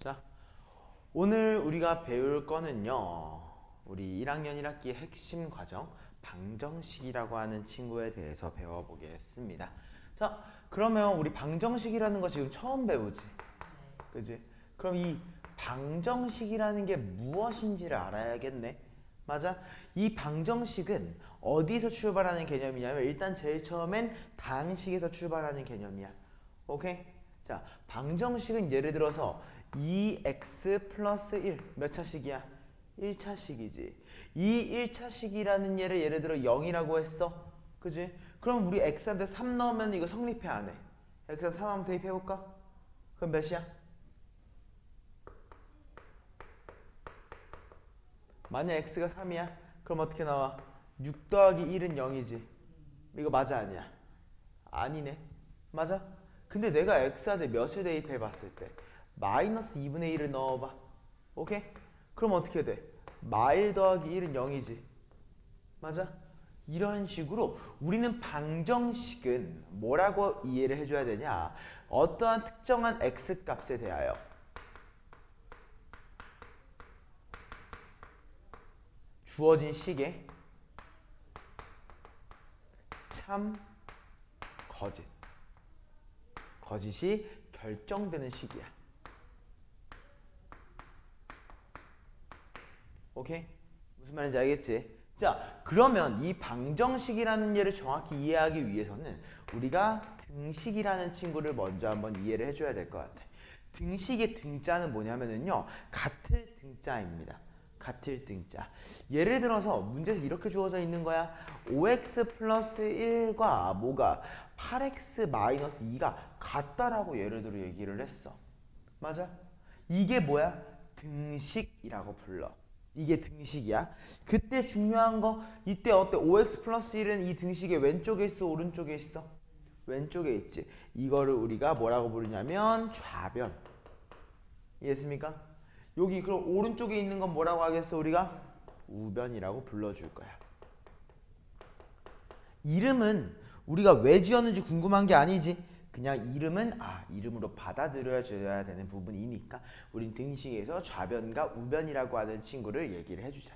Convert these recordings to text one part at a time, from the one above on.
자, 오늘 우리가 배울 거는요, 우리 1학년 1학기의 핵심 과정 방정식이라고 하는 친구에 대해서 배워보겠습니다. 자, 그러면 우리 방정식이라는 거 지금 처음 배우지? 그지? 그럼 이 방정식이라는 게 무엇인지를 알아야겠네. 맞아? 이 방정식은 어디서 출발하는 개념이냐면 일단 제일 처음엔 다항식에서 출발하는 개념이야. 오케이? 자, 방정식은 예를 들어서 2x 플러스 1 몇 차식이야? 1차식이지. 이 1차식이라는 예를 예를 들어 0이라고 했어. 그지? 그럼 우리 x한테 3 넣으면 이거 성립해 안 해? x한테 3 한번 대입해볼까? 그럼 몇이야? 만약 x가 3이야? 그럼 어떻게 나와? 6 더하기 1은 0이지. 이거 맞아 아니야? 아니네. 맞아? 근데 내가 x한테 몇을 대입해 봤을 때 마이너스 2분의 1을 넣어봐. 오케이? 그럼 어떻게 돼? 마1 더하기 1은 0이지. 맞아? 이런 식으로 우리는 방정식은 뭐라고 이해를 해줘야 되냐? 어떠한 특정한 x 값에 대하여 주어진 식의 참, 거짓. 거짓이 결정되는 식이야. 오케이? 무슨 말인지 알겠지? 자, 그러면 이 방정식이라는 예를 정확히 이해하기 위해서는 우리가 등식이라는 친구를 먼저 한번 이해를 해줘야 될 것 같아. 등식의 등자는 뭐냐면요, 같을 등자입니다. 같을 등자. 예를 들어서 문제에서 이렇게 주어져 있는 거야. 5x 플러스 1과 뭐가 8x 마이너스 2가 같다라고 예를 들어 얘기를 했어. 맞아? 이게 뭐야? 등식이라고 불러. 이게 등식이야. 그때 중요한 거, 이때 어때? 5x 플러스 1은 이 등식의 왼쪽에 있어? 오른쪽에 있어? 왼쪽에 있지. 이거를 우리가 뭐라고 부르냐면 좌변. 이해했습니까? 여기 그럼 오른쪽에 있는 건 뭐라고 하겠어? 우리가 우변이라고 불러줄 거야. 이름은 우리가 왜 지었는지 궁금한 게 아니지. 그냥 이름은 이름으로 받아들여줘야 되는 부분이니까 우린 등식에서 좌변과 우변이라고 하는 친구를 얘기를 해주자.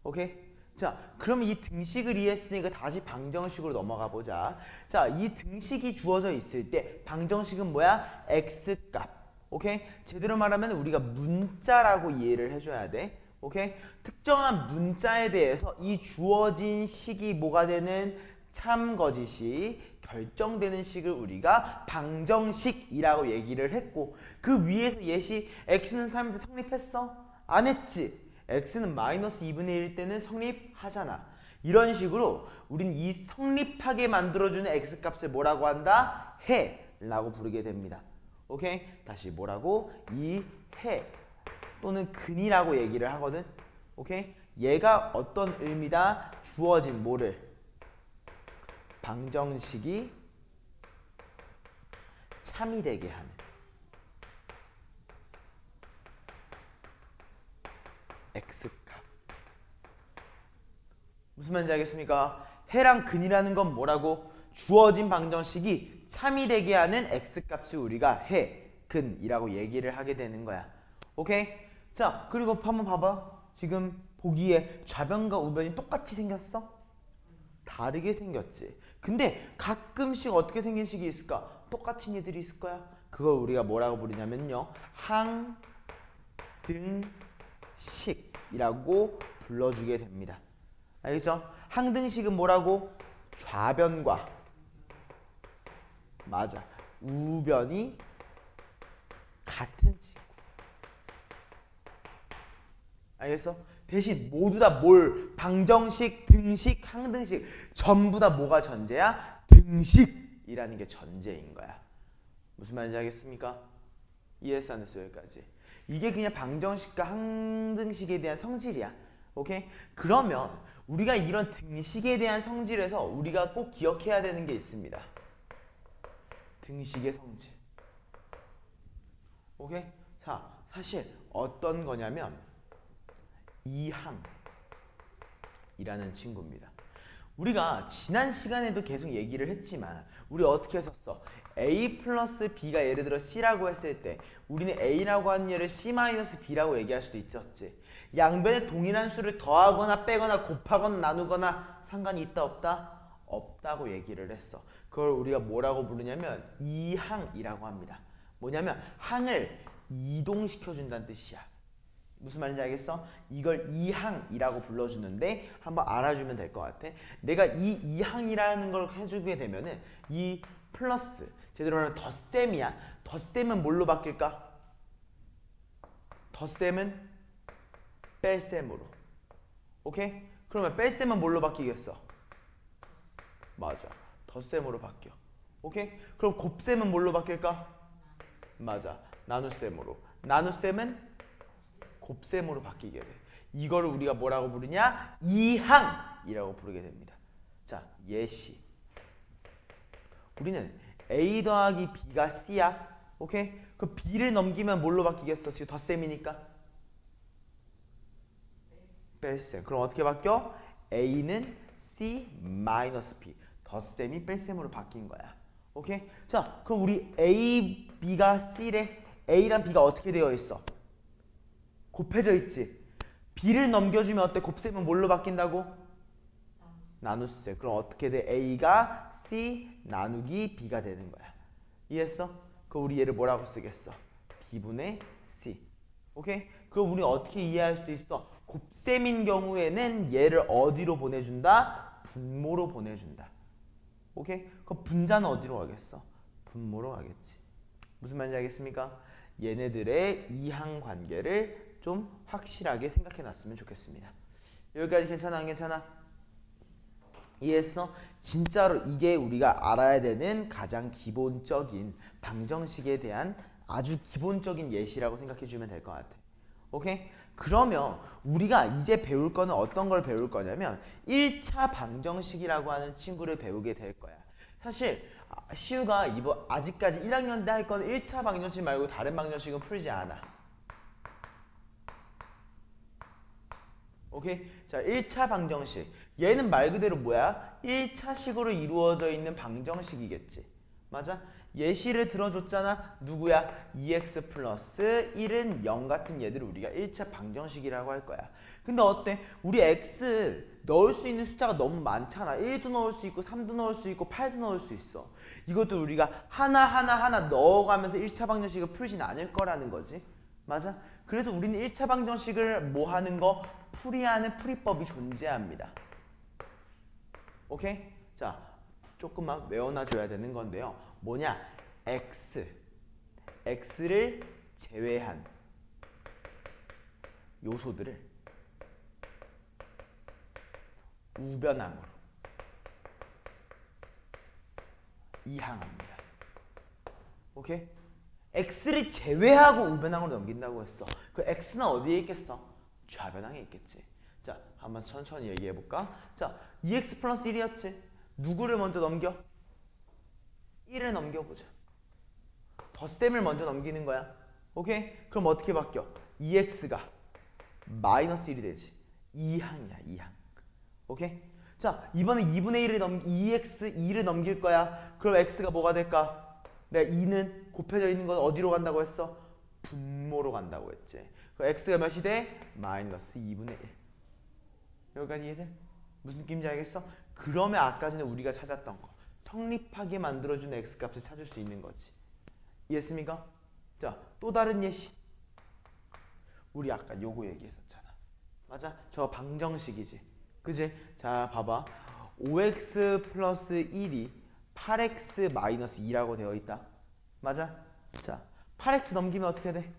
오케이? 자, 그럼 이 등식을 이해했으니까 다시 방정식으로 넘어가 보자. 자, 이 등식이 주어져 있을 때 방정식은 뭐야? x값. 오케이? 제대로 말하면 우리가 문자라고 이해를 해줘야 돼. 오케이? 특정한 문자에 대해서 이 주어진 식이 뭐가 되는 참, 거짓이 결정되는 식을 우리가 방정식이라고 얘기를 했고, 그 위에서 예시 x는 3일 때 성립했어? 안 했지? x는 마이너스 2분의 1 때는 성립하잖아. 이런 식으로 우린 이 성립하게 만들어주는 x값을 뭐라고 한다? 해 라고 부르게 됩니다. 오케이? 다시 뭐라고? 이 해 또는 근이라고 얘기를 하거든. 오케이? 얘가 어떤 의미다? 주어진 뭐를? 방정식이 참이 되게 하는 x값. 무슨 말인지 알겠습니까? 해랑 근이라는 건 뭐라고? 주어진 방정식이 참이 되게 하는 x값을 우리가 해, 근이라고 얘기를 하게 되는 거야. 오케이? 자, 그리고 한번 봐봐. 지금 보기에 좌변과 우변이 똑같이 생겼어? 다르게 생겼지. 근데 가끔씩 어떻게 생긴 식이 있을까? 똑같은 얘들이 있을 거야. 그걸 우리가 뭐라고 부르냐면요, 항등식이라고 불러주게 됩니다. 알겠죠? 항등식은 뭐라고? 좌변과 맞아, 우변이 같은 친구. 알겠어? 대신 모두 다 뭘? 방정식, 등식, 항등식 전부 다 뭐가 전제야? 등식이라는 게 전제인 거야. 무슨 말인지 알겠습니까? 이해했어 안 했어? 여기까지. 이게 그냥 방정식과 항등식에 대한 성질이야. 오케이? 그러면 우리가 이런 등식에 대한 성질에서 우리가 꼭 기억해야 되는 게 있습니다. 등식의 성질. 오케이? 자, 사실 어떤 거냐면 이항이라는 친구입니다. 우리가 지난 시간에도 계속 얘기를 했지만 우리 어떻게 했었어? A 플러스 B가 예를 들어 C라고 했을 때 우리는 A라고 하는 얘를 C 마이너스 B라고 얘기할 수도 있었지. 양변에 동일한 수를 더하거나 빼거나 곱하거나 나누거나 상관이 있다 없다? 없다고 얘기를 했어. 그걸 우리가 뭐라고 부르냐면 이항이라고 합니다. 뭐냐면 항을 이동시켜준다는 뜻이야. 무슨 말인지 알겠어? 이걸 이항이라고 불러주는데 한번 알아주면 될 것 같아. 내가 이 이항이라는 걸 해주게 되면은 이 플러스 제대로 말하면 덧셈이야. 덧셈은 뭘로 바뀔까? 덧셈은 뺄셈으로. 오케이? 그러면 뺄셈은 뭘로 바뀌겠어? 맞아. 덧셈으로 바뀌어. 오케이? 그럼 곱셈은 뭘로 바뀔까? 맞아. 나눗셈으로. 나눗셈은 곱셈으로 바뀌게 돼. 이거를 우리가 뭐라고 부르냐? 이항이라고 부르게 됩니다. 자, 예시. 우리는 A 더하기 B가 C야. 오케이? 그 B를 넘기면 뭘로 바뀌겠어? 지금 덧셈이니까. 뺄셈. 그럼 어떻게 바뀌어? A는 C 마이너스 B. 덧셈이 뺄셈으로 바뀐 거야. 오케이? 자, 그럼 우리 A, B가 C래. A랑 B가 어떻게 되어 있어? 곱해져 있지. B를 넘겨주면 어때? 곱셈은 뭘로 바뀐다고? 나눗셈. 그럼 어떻게 돼? A가 C 나누기 B가 되는 거야. 이해했어? 그럼 우리 얘를 뭐라고 쓰겠어? B분의 C. 오케이? 그럼 우리 어떻게 이해할 수도 있어? 곱셈인 경우에는 얘를 어디로 보내준다? 분모로 보내준다. 오케이? 그럼 분자는 어디로 가겠어? 분모로 가겠지. 무슨 말인지 알겠습니까? 얘네들의 이항 관계를 좀 확실하게 생각해 놨으면 좋겠습니다. 여기까지 괜찮아? 안 괜찮아? 이해했어? 진짜로 이게 우리가 알아야 되는 가장 기본적인 방정식에 대한 아주 기본적인 예시라고 생각해 주면 될 것 같아. 오케이? 그러면 우리가 이제 배울 거는 어떤 걸 배울 거냐면 1차 방정식이라고 하는 친구를 배우게 될 거야. 사실 시우가 이번 아직까지 1학년 때 할 거는 1차 방정식 말고 다른 방정식은 풀지 않아. 오케이? 자, 1차 방정식. 얘는 말 그대로 뭐야? 1차식으로 이루어져 있는 방정식이겠지. 맞아? 예시를 들어줬잖아. 누구야? 2x 플러스 1은 0 같은 얘들을 우리가 1차 방정식이라고 할 거야. 근데 어때? 우리 x 넣을 수 있는 숫자가 너무 많잖아. 1도 넣을 수 있고 3도 넣을 수 있고 8도 넣을 수 있어. 이것도 우리가 하나 넣어가면서 1차 방정식을 풀진 않을 거라는 거지. 맞아? 그래서 우리는 1차 방정식을 뭐 하는 거? 풀이하는 풀이법이 존재합니다. 오케이? 자, 조금만 외워놔줘야 되는 건데요. 뭐냐? x를 제외한 요소들을 우변항으로 이항합니다. 오케이? x를 제외하고 우변항으로 넘긴다고 했어. 그 x는 어디에 있겠어? 좌변항에 있겠지. 자, 한번 천천히 얘기해 볼까? 자, 2x 플러스 1이었지. 누구를 먼저 넘겨? 1을 넘겨보자. 덧셈을 먼저 넘기는 거야. 오케이? 그럼 어떻게 바뀌어? 2x가 마이너스 1이 되지. 2항이야, 2항. 오케이? 자, 이번에 2분의 1을 2x 2를 넘길 거야. 그럼 x가 뭐가 될까? 내가 2는 곱해져 있는 건 어디로 간다고 했어? 분모로 간다고 했지. 그럼 x가 몇이 돼? 마이너스 2분의 1. 여기까지 이해돼? 무슨 느낌인지 알겠어? 그러면 아까 전에 우리가 찾았던 거 성립하게 만들어주는 x값을 찾을 수 있는 거지. 이해했습니까? 자, 또 다른 예시. 우리 아까 요거 얘기했었잖아. 맞아? 저 방정식이지. 그지? 자, 봐봐. 5x 플러스 1이 8x 마이너스 2라고 되어 있다. 맞아? 자, 8x 넘기면 어떻게 돼?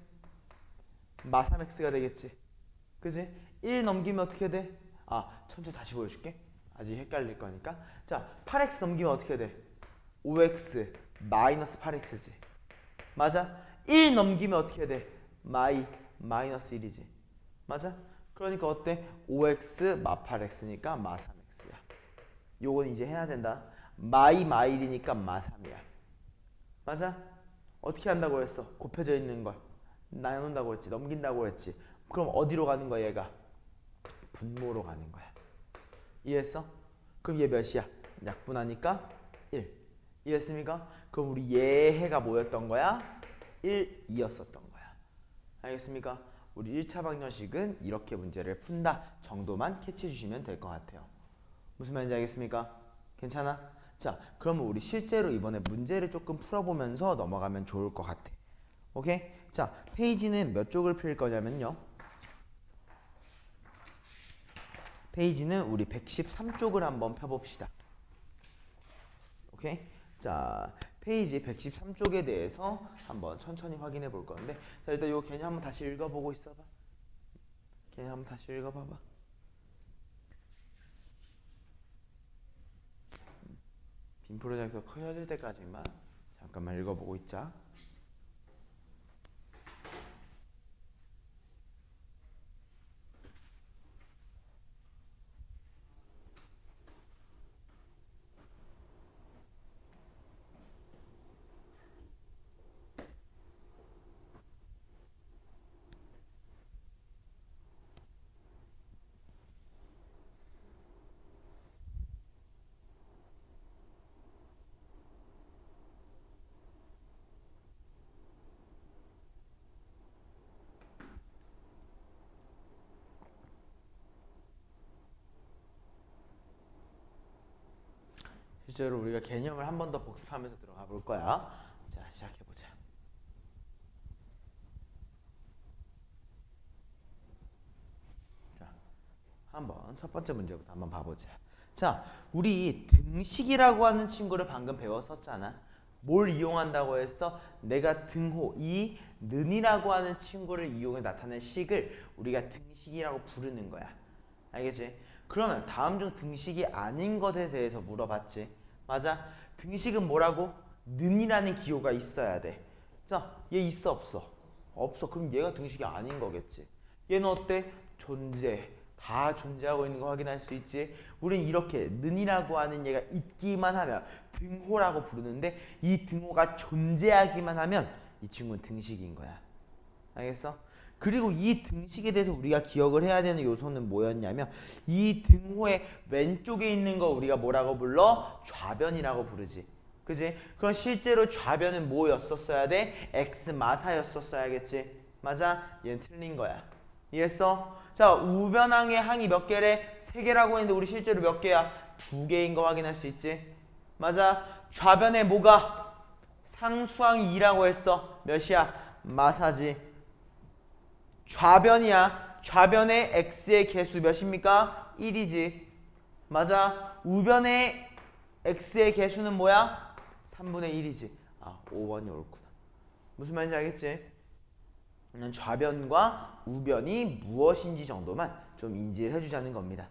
마 3x가 되겠지. 그지? 1 넘기면 어떻게 돼? 아, 천천히 다시 보여줄게. 아직 헷갈릴 거니까. 자, 8x 넘기면 어떻게 돼? 5x 마이너스 8x지. 맞아? 1 넘기면 어떻게 돼? 마이너스 1이지. 맞아? 그러니까 어때? 5x 마 8x니까 마 3x야. 요건 이제 해야 된다. 마이니까 마 3이야. 맞아? 어떻게 한다고 했어? 곱해져 있는 걸 나눈다고 했지. 넘긴다고 했지. 그럼 어디로 가는 거야 얘가? 분모로 가는 거야. 이해했어? 그럼 얘 몇이야? 약분하니까 1. 이해했습니까? 그럼 우리 예해가 뭐였던 거야? 1, 2였었던 거야. 알겠습니까? 우리 1차 방정식은 이렇게 문제를 푼다 정도만 캐치해 주시면 될 것 같아요. 무슨 말인지 알겠습니까? 괜찮아? 자, 그러면 우리 실제로 이번에 문제를 조금 풀어보면서 넘어가면 좋을 것 같아. 오케이? 자, 페이지는 몇 쪽을 펼 거냐면요. 페이지는 우리 113쪽을 한번 펴봅시다. 오케이? 자, 페이지 113쪽에 대해서 한번 천천히 확인해 볼 건데, 자, 일단 요 개념 한번 다시 읽어보고 있어봐. 개념 한번 다시 읽어봐봐. 빈 프로젝트 커져질 때까지만 잠깐만 읽어보고 있자. 실제로 우리가 개념을 한 번 더 복습하면서 들어가 볼 거야. 자, 시작해보자. 자, 한번 첫 번째 문제부터 한번 봐보자. 자, 우리 등식이라고 하는 친구를 방금 배웠었잖아. 뭘 이용한다고 했어? 내가 등호, 이 는이라고 하는 친구를 이용해 나타낸 식을 우리가 등식이라고 부르는 거야. 알겠지? 그러면 다음 중 등식이 아닌 것에 대해서 물어봤지. 맞아? 등식은 뭐라고? 는이라는 기호가 있어야 돼. 자, 얘 있어 없어? 없어. 그럼 얘가 등식이 아닌 거겠지. 얘는 어때? 존재. 다 존재하고 있는 거 확인할 수 있지. 우린 이렇게 는이라고 하는 얘가 있기만 하면 등호라고 부르는데, 이 등호가 존재하기만 하면 이 친구는 등식인 거야. 알겠어? 그리고 이 등식에 대해서 우리가 기억을 해야 되는 요소는 뭐였냐면, 이 등호의 왼쪽에 있는 거 우리가 뭐라고 불러? 좌변이라고 부르지. 그지? 그럼 실제로 좌변은 뭐였었어야 돼? x마사였었어야겠지. 맞아? 얘는 틀린 거야. 이해했어? 자, 우변항의 항이 몇 개래? 3개라고 했는데 우리 실제로 몇 개야? 2개인 거 확인할 수 있지. 맞아? 좌변에 뭐가? 상수항이 2라고 했어. 몇이야? 마사지. 좌변이야. 좌변의 x의 개수 몇입니까? 1이지. 맞아. 우변의 x의 개수는 뭐야? 3분의 1이지. 아, 5번이 옳구나. 무슨 말인지 알겠지? 좌변과 우변이 무엇인지 정도만 좀 인지를 해주자는 겁니다.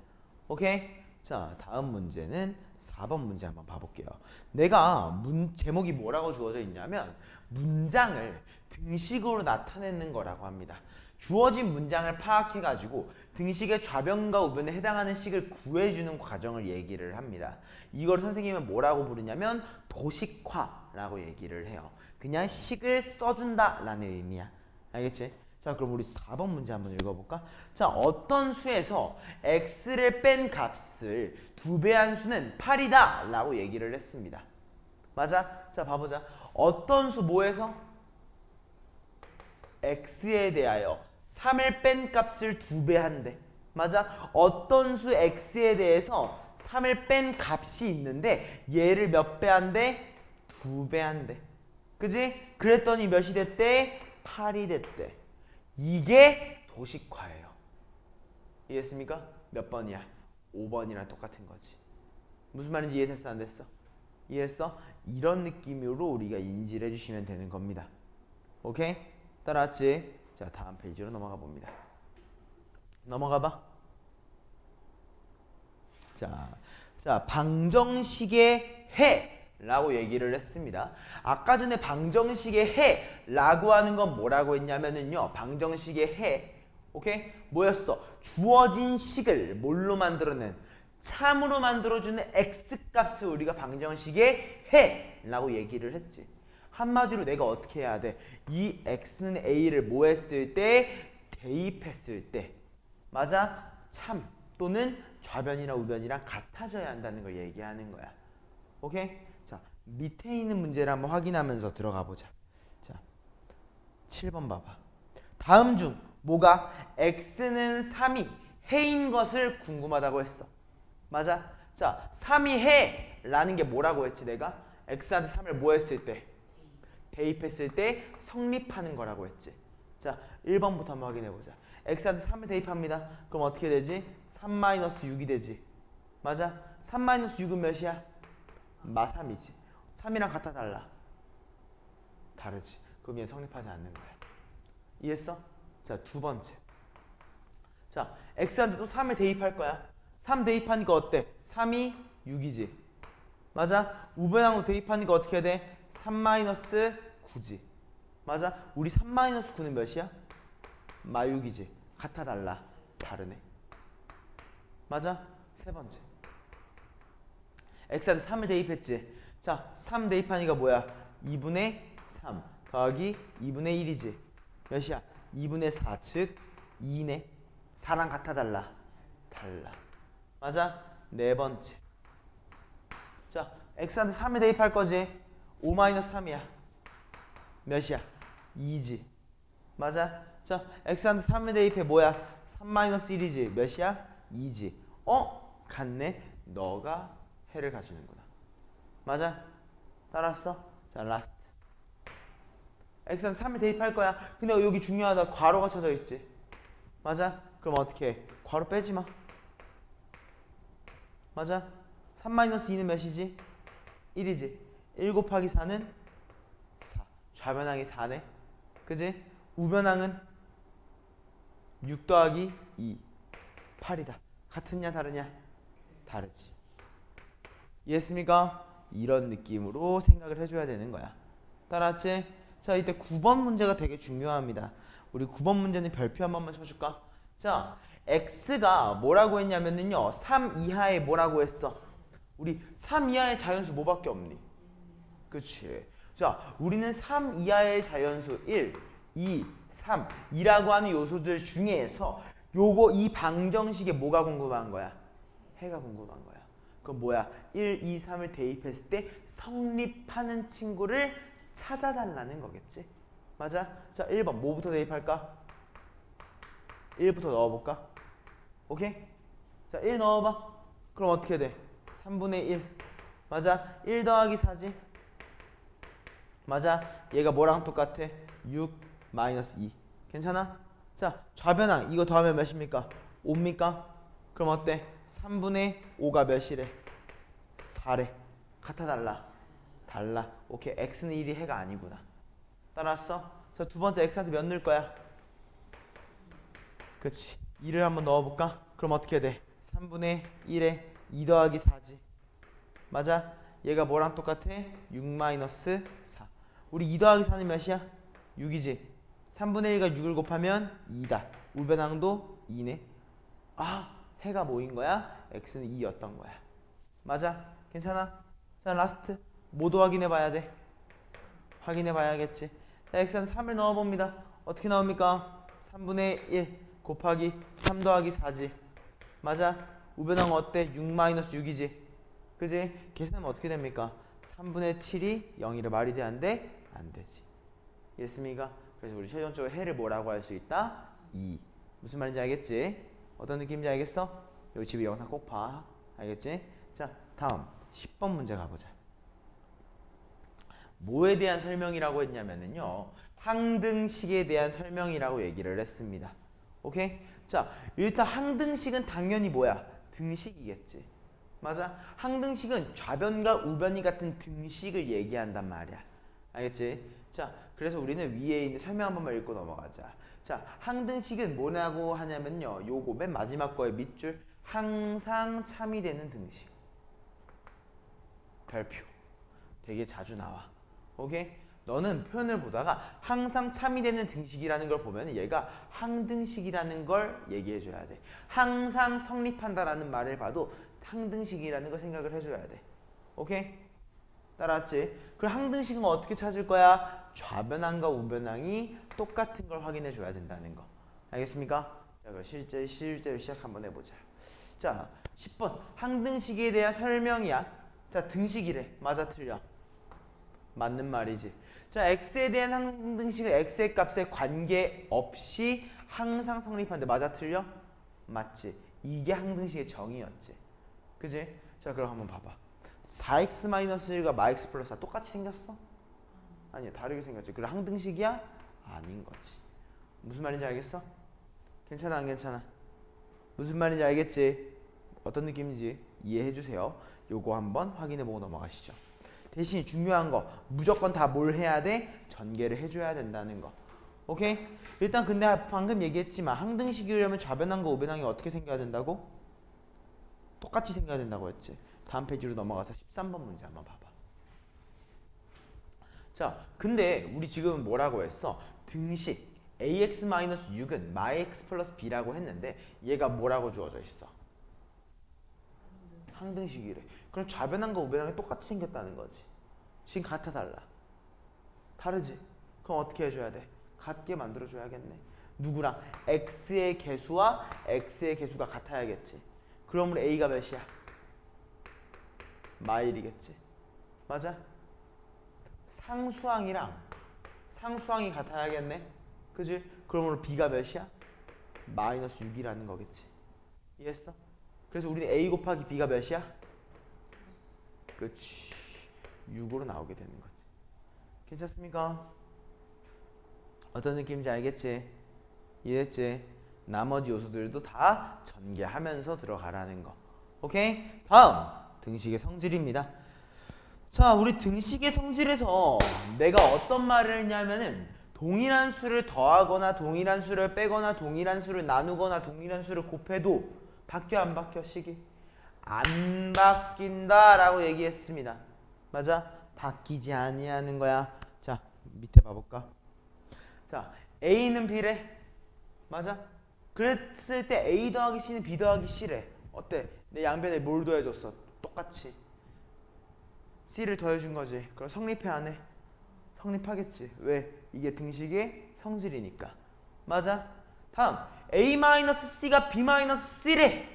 오케이? 자, 다음 문제는 4번 문제 한번 봐볼게요. 내가 제목이 뭐라고 주어져 있냐면, 문장을 등식으로 나타내는 거라고 합니다. 주어진 문장을 파악해가지고 등식의 좌변과 우변에 해당하는 식을 구해주는 과정을 얘기를 합니다. 이걸 선생님은 뭐라고 부르냐면 도식화라고 얘기를 해요. 그냥 식을 써준다라는 의미야. 알겠지? 자, 그럼 우리 4번 문제 한번 읽어볼까? 자, 어떤 수에서 x를 뺀 값을 2배한 수는 8이다 라고 얘기를 했습니다. 맞아? 자, 봐보자. 어떤 수 뭐에서? x에 대하여 3을 뺀 값을 2배한대. 맞아? 어떤 수 x에 대해서 3을 뺀 값이 있는데 얘를 몇 배 한대? 2배 한대. 그지? 그랬더니 몇이 됐대? 8이 됐대. 이게 도식화예요. 이해했습니까? 몇 번이야? 5번이랑 똑같은 거지. 무슨 말인지 이해됐어? 안 됐어? 이해했어? 이런 느낌으로 우리가 인지를 해주시면 되는 겁니다. 오케이? 따라왔지? 자, 다음 페이지로 넘어가 봅니다. 넘어가 봐. 자, 방정식의 해라고 얘기를 했습니다. 아까 전에 방정식의 해라고 하는 건 뭐라고 했냐면은요, 방정식의 해, 오케이? 뭐였어? 주어진 식을 뭘로 만들어낸? 참으로 만들어주는 x값을 우리가 방정식의 해라고 얘기를 했지. 한마디로 내가 어떻게 해야 돼? 이 x는 a를 뭐 했을 때? 대입했을 때. 맞아? 참 또는 좌변이나 우변이랑 같아져야 한다는 걸 얘기하는 거야. 오케이? 자, 밑에 있는 문제를 한번 확인하면서 들어가 보자. 자, 7번 봐봐. 다음 중 뭐가 x는 3이 해인 것을 궁금하다고 했어. 맞아? 자, 3이 해라는 게 뭐라고 했지 내가? x한테 3을 뭐 했을 때? 대입했을 때 성립하는 거라고 했지. 자, 1번부터 한번 확인해 보자. x한테 3을 대입합니다. 그럼 어떻게 되지? 3-6이 되지. 맞아? 3-6은 몇이야? 마 3이지. 3이랑 같아 달라? 다르지. 그럼 얘 성립하지 않는 거야. 이해했어? 자, 두 번째. 자, x한테 또 3을 대입할 거야. 3 대입하니까 어때? 3이 6이지. 맞아? 우변항으로 대입하니까 어떻게 해야 돼? 3-9지. 맞아? 우리 3-9는 몇이야? 마6이지. 같아 달라? 다르네. 맞아? 세 번째. x한테 3을 대입했지. 자, 3 대입하니까 뭐야? 2분의 3 더하기 2분의 1이지. 몇이야? 2분의 4, 즉 2네. 4랑 같아 달라? 달라. 맞아? 네 번째. 자, x한테 3을 대입할 거지. 5-3이야. 몇이야? 2지. 맞아? 자, x한테 3을 대입해 뭐야? 3-1이지. 몇이야? 2지. 같네. 너가 해를 가지는구나. 맞아? 따라왔어? 자, 라스트. x한테 3을 대입할 거야. 근데 여기 중요하다. 괄호가 쳐져 있지. 맞아? 그럼 어떻게 해? 괄호 빼지 마. 맞아? 3-2는 몇이지? 1이지. 1 곱하기 4는 4. 좌변항이 4네. 그지? 우변항은 6 더하기 2. 8이다. 같으냐 다르냐? 다르지. 이해했습니까? 이런 느낌으로 생각을 해줘야 되는 거야. 따라왔지? 자, 이때 9번 문제가 되게 중요합니다. 우리 9번 문제는 별표 한 번만 쳐줄까? 자, x가 뭐라고 했냐면요. 3 이하에 뭐라고 했어? 우리 3 이하의 자연수 뭐밖에 없니? 그치? 자, 우리는 3 이하의 자연수 1, 2, 3 이라고 하는 요소들 중에서 요거 이 방정식에 뭐가 궁금한 거야? 해가 궁금한 거야. 그럼 뭐야? 1, 2, 3을 대입했을 때 성립하는 친구를 찾아달라는 거겠지? 맞아? 자, 1번 뭐부터 대입할까? 1부터 넣어볼까? 오케이? 자, 1 넣어봐. 그럼 어떻게 돼? 3분의 1. 맞아? 1 더하기 4지? 맞아? 얘가 뭐랑 똑같아? 6 마이너스 2. 괜찮아? 자, 좌변항 이거 더하면 몇입니까? 5입니까? 그럼 어때? 3분의 5가 몇이래? 4래. 같아 달라? 달라. 오케이. x는 1이 해가 아니구나. 따라왔어? 자, 두 번째 x한테 몇 넣을 거야? 그치. 2를 한번 넣어볼까? 그럼 어떻게 돼? 3분의 1에 2 더하기 4지. 맞아? 얘가 뭐랑 똑같아? 6 마이너스 4. 우리 2 더하기 4는 몇이야? 6이지. 3분의 1과 6을 곱하면 2다. 우변항도 2네. 아, 해가 뭐인 거야? x는 2였던 거야. 맞아? 괜찮아? 자, 라스트. 뭐도 확인해 봐야 돼? 확인해 봐야겠지. 자, x한테 3을 넣어봅니다. 어떻게 나옵니까? 3분의 1 곱하기 3 더하기 4지. 맞아? 우변항 어때? 6 마이너스 6이지. 그지? 계산하면 어떻게 됩니까? 3분의 7이 0이래. 말이 돼? 안 돼? 안 되지. 이해했습니까? 그래서 우리 최종적으로 해를 뭐라고 할 수 있다? 2. 무슨 말인지 알겠지? 어떤 느낌인지 알겠어? 여기 집에 영상 꼭 봐. 알겠지? 자, 다음 10번 문제 가보자. 뭐에 대한 설명이라고 했냐면요. 항등식에 대한 설명이라고 얘기를 했습니다. 오케이? 자, 일단 항등식은 당연히 뭐야? 등식이겠지. 맞아? 항등식은 좌변과 우변이 같은 등식을 얘기한단 말이야. 알겠지? 자, 그래서 우리는 위에 있는 설명 한 번만 읽고 넘어가자. 자, 항등식은 뭐라고 하냐면요. 요거 맨 마지막 거의 밑줄 항상 참이되는 등식. 별표. 되게 자주 나와. 오케이? 너는 표현을 보다가 항상 참이되는 등식이라는 걸 보면 얘가 항등식이라는 걸 얘기해 줘야 돼. 항상 성립한다라는 말을 봐도 항등식이라는 걸 생각을 해줘야 돼. 오케이? 따라왔지? 그럼 항등식은 어떻게 찾을 거야? 좌변항과 우변항이 똑같은 걸 확인해 줘야 된다는 거. 알겠습니까? 자, 그럼 실제로 시작 한번 해보자. 자, 10번 항등식에 대한 설명이야. 자, 등식이래. 맞아 틀려? 맞는 말이지. 자, x에 대한 항등식은 x의 값에 관계없이 항상 성립하는데 맞아 틀려? 맞지. 이게 항등식의 정의였지. 그지? 자, 그럼 한번 봐봐. 4x-1가 마x 플러스 4 똑같이 생겼어? 아니야, 다르게 생겼지. 그래, 항등식이야? 아닌 거지. 무슨 말인지 알겠어? 괜찮아, 안 괜찮아? 무슨 말인지 알겠지? 어떤 느낌인지 이해해 주세요. 요거 한번 확인해 보고 넘어가시죠. 대신 중요한 거, 무조건 다 뭘 해야 돼? 전개를 해줘야 된다는 거. 오케이? 일단 근데 방금 얘기했지만 항등식이려면 좌변항과 우변항이 어떻게 생겨야 된다고? 똑같이 생겨야 된다고 했지. 다음 페이지로 넘어가서 13번 문제 한번 봐봐. 자, 근데 우리 지금 뭐라고 했어? 등식 ax-6은 myx 플러스 b라고 했는데 얘가 뭐라고 주어져 있어? 항등식이래. 그럼 좌변항과 우변항이 똑같이 생겼다는 거지. 지금 같아 달라? 다르지? 그럼 어떻게 해줘야 돼? 같게 만들어줘야겠네. 누구랑? x의 개수와 x의 개수가 같아야겠지. 그러므로 a가 몇이야? 마일이겠지. 맞아? 상수항이랑 상수항이 같아야겠네. 그지? 그러므로 b가 몇이야? 마이너스 6이라는 거겠지. 이해했어? 그래서 우리는 a 곱하기 b가 몇이야? 그치. 6으로 나오게 되는 거지. 괜찮습니까? 어떤 느낌인지 알겠지? 이해했지? 나머지 요소들도 다 전개하면서 들어가라는 거. 오케이? 다음 등식의 성질입니다. 자, 우리 등식의 성질에서 내가 어떤 말을 했냐면은 동일한 수를 더하거나 동일한 수를 빼거나 동일한 수를 나누거나 동일한 수를 곱해도 바뀌어 안 바뀌어 식이? 안 바뀐다 라고 얘기했습니다. 맞아? 바뀌지 아니하는 거야. 자, 밑에 봐볼까? 자, A는 B래. 맞아? 그랬을 때 A 더하기 C는 B 더하기 C래. 어때? 내 양변에 뭘 더해줬어? 똑같이 C를 더해준 거지. 그럼 성립해 안 해? 성립하겠지. 왜? 이게 등식의 성질이니까. 맞아? 다음 A-C가 B-C래.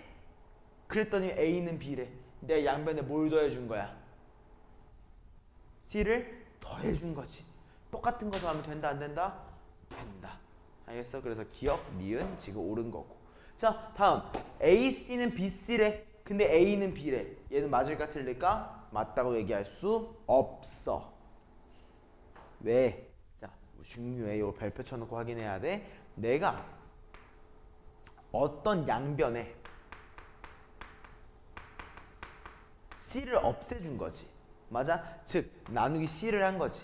그랬더니 A는 B래. 내 양변에 뭘 더해준 거야? C를 더해준 거지. 똑같은 거 더하면 된다 안 된다? 된다. 알겠어? 그래서 기억, 니은 지금 옳은 거고. 자, 다음 AC는 BC래. 근데 A는 B래. 얘는 맞을까 틀릴까? 맞다고 얘기할 수 없어. 왜? 자, 중요해. 이거 별표 쳐놓고 확인해야 돼. 내가 어떤 양변에 C를 없애준 거지. 맞아? 즉 나누기 C를 한 거지.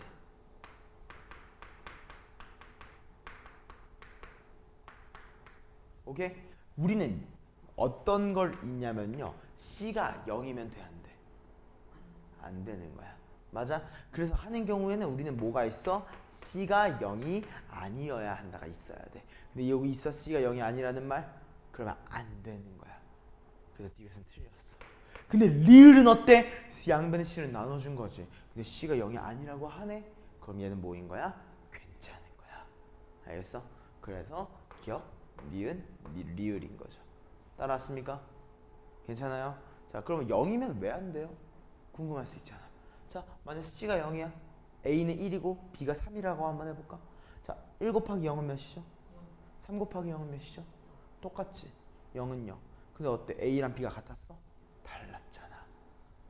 오케이? 우리는 어떤 걸 있냐면요. C가 0이면 돼, 안 돼? 안 되는 거야. 맞아? 그래서 하는 경우에는 우리는 뭐가 있어? C가 0이 아니어야 한다가 있어야 돼. 근데 여기 있어 C가 0이 아니라는 말? 그러면 안 되는 거야. 그래서 디귿은 틀렸어. 근데 리을은 어때? 양변의 C를 나눠준 거지. 근데 C가 0이 아니라고 하네? 그럼 얘는 뭐인 거야? 괜찮은 거야. 알겠어? 그래서 기억, 니은, 리을인 거죠. 따라왔습니까? 괜찮아요? 자, 그러면 0이면 왜 안 돼요? 궁금할 수 있잖아. 자, 만약 C가 0이야. A는 1이고 B가 3이라고 한번 해볼까? 자, 1 곱하기 0은 몇이죠? 3 곱하기 0은 몇이죠? 똑같지. 0은 0. 근데 어때? A랑 B가 같았어? 달랐잖아.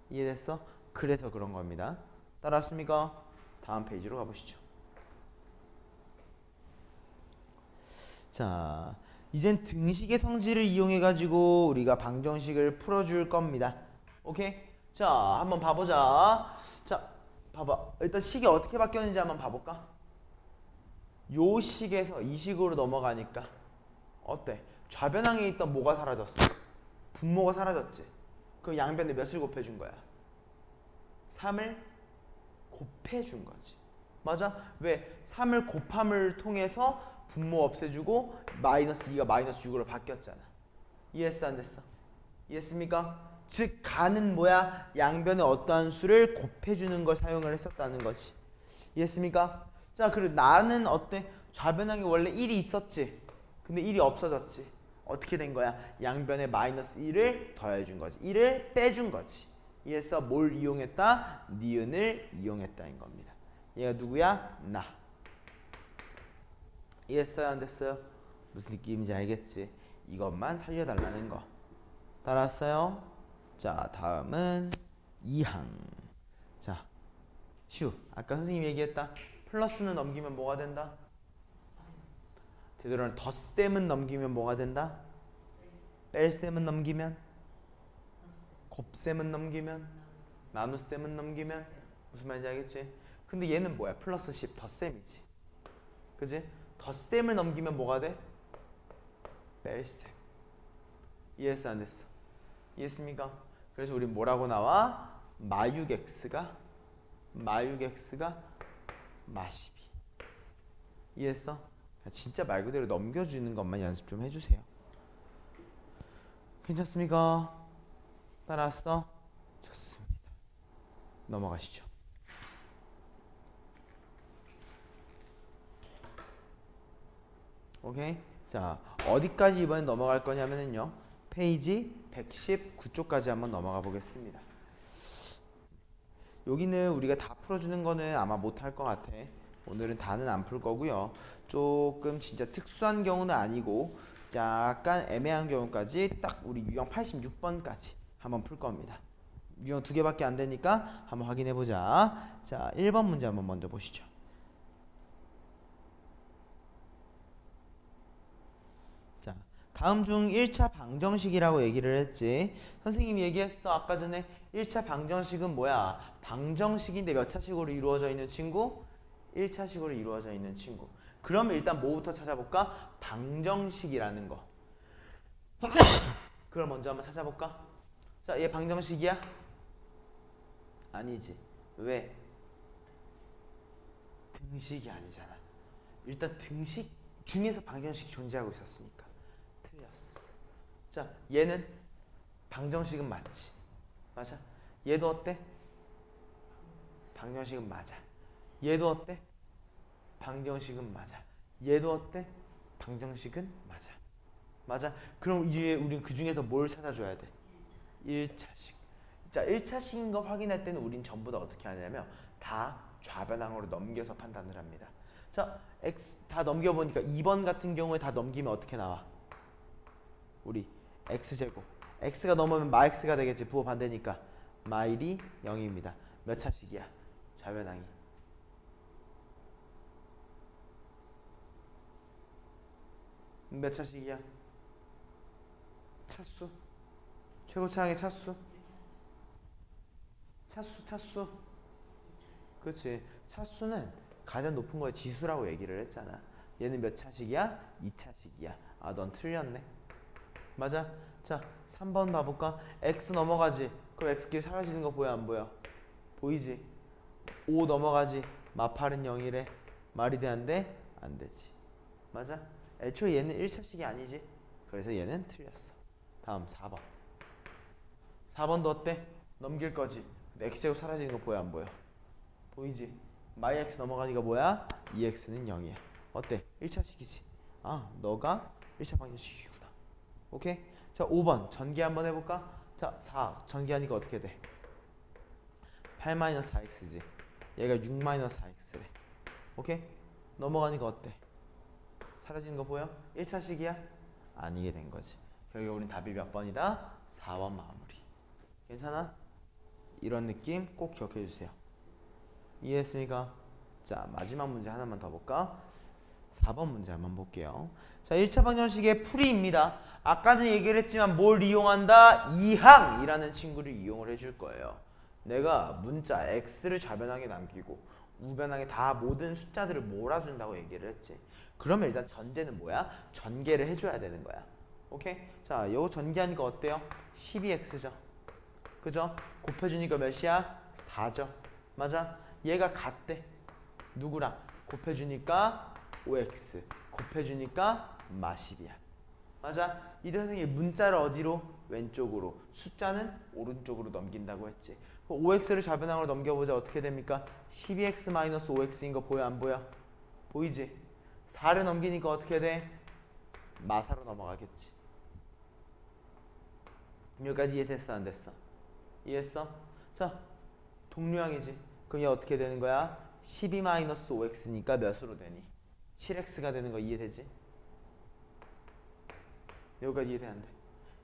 이해됐어? 그래서 그런 겁니다. 따라왔습니까? 다음 페이지로 가보시죠. 자, 이젠 등식의 성질을 이용해 가지고 우리가 방정식을 풀어줄 겁니다. 오케이? 자, 한번 봐보자. 자, 봐봐. 일단 식이 어떻게 바뀌었는지 한번 봐볼까? 요 식에서 이 식으로 넘어가니까 어때? 좌변항에 있던 뭐가 사라졌어? 분모가 사라졌지? 그럼 양변에 몇을 곱해준 거야? 3을 곱해준 거지. 맞아? 왜? 3을 곱함을 통해서 분모 없애주고 마이너스 2가 마이너스 6으로 바뀌었잖아. 이해했어 안 됐어? 이해했습니까? 즉 가는 뭐야? 양변에 어떠한 수를 곱해주는 걸 사용을 했었다는 거지. 이해했습니까? 자, 그리고 나는 어때? 좌변항에 원래 1이 있었지. 근데 1이 없어졌지. 어떻게 된 거야? 양변에 마이너스 1을 더해준 거지. 1을 빼준 거지. 이해했어? 뭘 이용했다? 니은을 이용했다는 겁니다. 얘가 누구야? 나. 이해했어요? 안 됐어요? 무슨 느낌인지 알겠지? 이것만 살려달라는 거. 따라왔어요? 자, 다음은 2항. 자, 아까 선생님이 얘기했다. 플러스는 넘기면 뭐가 된다? 되도록이면 덧셈은 넘기면 뭐가 된다? 뺄셈은 넘기면? 곱셈은 넘기면? 나눗셈은 넘기면? 무슨 말인지 알겠지? 근데 얘는 뭐야? 플러스 10 덧셈이지. 그지? 덧셈을 넘기면 뭐가 돼? 뺄셈. 이해했어? 안 됐어? 이해했습니까? 그래서 우리 뭐라고 나와? 마육x가 마12. 이해했어? 진짜 말 그대로 넘겨주는 것만 연습 좀 해주세요. 괜찮습니까? 따라왔어? 좋습니다. 넘어가시죠. 오케이? 자, 어디까지 이번엔 넘어갈 거냐면요. 페이지 119쪽까지 한번 넘어가 보겠습니다. 여기는 우리가 다 풀어주는 거는 아마 못할 것 같아. 오늘은 다는 안 풀 거고요. 조금 진짜 특수한 경우는 아니고 약간 애매한 경우까지 딱 우리 유형 86번까지 한번 풀 겁니다. 유형 2개밖에 안 되니까 한번 확인해 보자. 자, 1번 문제 한번 먼저 보시죠. 자, 다음 중 1차 방정식이라고 얘기를 했지. 선생님이 얘기했어. 아까 전에 1차 방정식은 뭐야? 방정식인데 몇 차식으로 이루어져 있는 친구? 1차식으로 이루어져 있는 친구. 그러면 일단 뭐부터 찾아볼까? 방정식이라는 거. 그걸 먼저 한번 찾아볼까? 자, 얘 방정식이야? 아니지. 왜? 등식이 아니잖아. 일단 등식 중에서 방정식이 존재하고 있었으니까 틀렸어. 자, 얘는 방정식은 맞지. 맞아? 얘도 어때? 방정식은 맞아. 얘도 어때? 방정식은 맞아. 얘도 어때? 방정식은 맞아. 맞아? 그럼 이제 우린 그 중에서 뭘 찾아줘야 돼? 1차식. 자, 1차식인 거 확인할 때는 우린 전부 다 어떻게 하냐면 다 좌변항으로 넘겨서 판단을 합니다. 자, x 다 넘겨보니까 2번 같은 경우에 다 넘기면 어떻게 나와? 우리 x제곱. x가 넘으면 마x가 되겠지. 부호 반대니까. 마1이 0입니다. 몇 차식이야? 좌변항이. 몇 차식이야? 차수. 최고차항의 차수. 차수. 그렇지. 차수는 가장 높은 거에 지수라고 얘기를 했잖아. 얘는 몇 차식이야? 2차식이야. 아, 넌 틀렸네. 맞아? 자, 3번 봐볼까? x 넘어가지. 그럼 x끼리 사라지는 거 보여 안 보여? 보이지? 5 넘어가지. 마8은 0이래. 말이 돼 안 돼? 안 되지. 맞아? 애초에 얘는 1차식이 아니지. 그래서 얘는 틀렸어. 다음 4번. 4번도 어때? 넘길 거지. 근데 x제곱 사라지는 거 보여 안 보여? 보이지? 마이 x 넘어가니까 뭐야? 2x는 0이야. 어때? 1차식이지. 아, 너가 1차 방정식이구나. 오케이? 자, 5번 전개 한번 해볼까? 자, 4 전개하니까 어떻게 돼? 8-4x지. 얘가 6-4x래. 오케이? 넘어가니까 어때? 사라지는 거 보여? 1차식이야? 아니게 된 거지. 결국 우린 답이 몇 번이다? 4번 마무리. 괜찮아? 이런 느낌 꼭 기억해 주세요. 이해했습니까? 자, 마지막 문제 하나만 더 볼까? 4번 문제 한번 볼게요. 자, 1차 방정식의 풀이입니다. 아까는 얘기를 했지만 뭘 이용한다? 이항이라는 친구를 이용을 해줄 거예요. 내가 문자 x를 좌변항에 남기고 우변항에 다 모든 숫자들을 몰아준다고 얘기를 했지. 그러면 일단 전제는 뭐야? 전개를 해줘야 되는 거야. 오케이? 자, 요거 전개하니까 어때요? 12x죠. 그죠? 곱해주니까 몇이야? 4죠. 맞아? 얘가 같대. 누구랑? 곱해주니까 5x. 곱해주니까 마10이야. 맞아? 이대 선생님이 문자를 어디로? 왼쪽으로. 숫자는 오른쪽으로 넘긴다고 했지. 5x를 좌변항으로 넘겨보자. 어떻게 됩니까? 12x-5x인 거 보여 안 보여? 보이지? 4를 넘기니까 어떻게 돼? 마4로 넘어가겠지. 여기까지 이해됐어 안 됐어? 이해했어? 자, 동류항이지. 그럼 얘 어떻게 되는 거야? 12-5x니까 몇으로 되니? 7x가 되는 거 이해되지? 여기까지 이해돼 안 돼?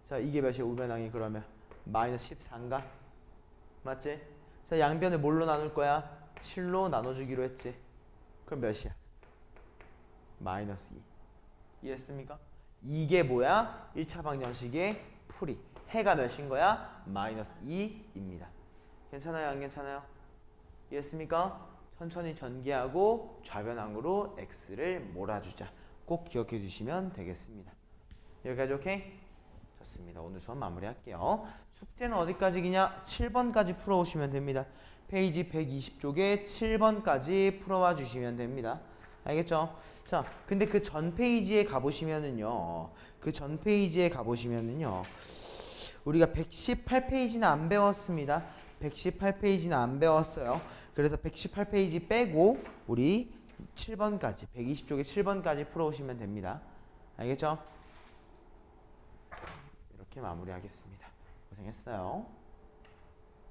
자, 이게 몇이야? 우변항이 그러면 마이너스 14인가? 맞지? 자, 양변을 뭘로 나눌 거야? 7로 나눠주기로 했지? 그럼 몇이야? 마이너스 2. 이해했습니까? 이게 뭐야? 1차 방정식의 풀이. 해가 몇인 거야? 마이너스 2입니다. 괜찮아요? 안 괜찮아요? 이해했습니까? 천천히 전개하고 좌변항으로 x를 몰아주자. 꼭 기억해 주시면 되겠습니다. 여기까지 오케이? 좋습니다. 오늘 수업 마무리할게요. 숙제는 어디까지기냐? 7번까지 풀어오시면 됩니다. 페이지 120쪽에 7번까지 풀어와 주시면 됩니다. 알겠죠? 자, 근데 그 전 페이지에 가보시면은요. 우리가 118페이지는 안 배웠습니다. 118페이지는 안 배웠어요. 그래서 118페이지 빼고 우리 7번까지 120쪽에 7번까지 풀어오시면 됩니다. 알겠죠? 이렇게 마무리하겠습니다. 고생했어요.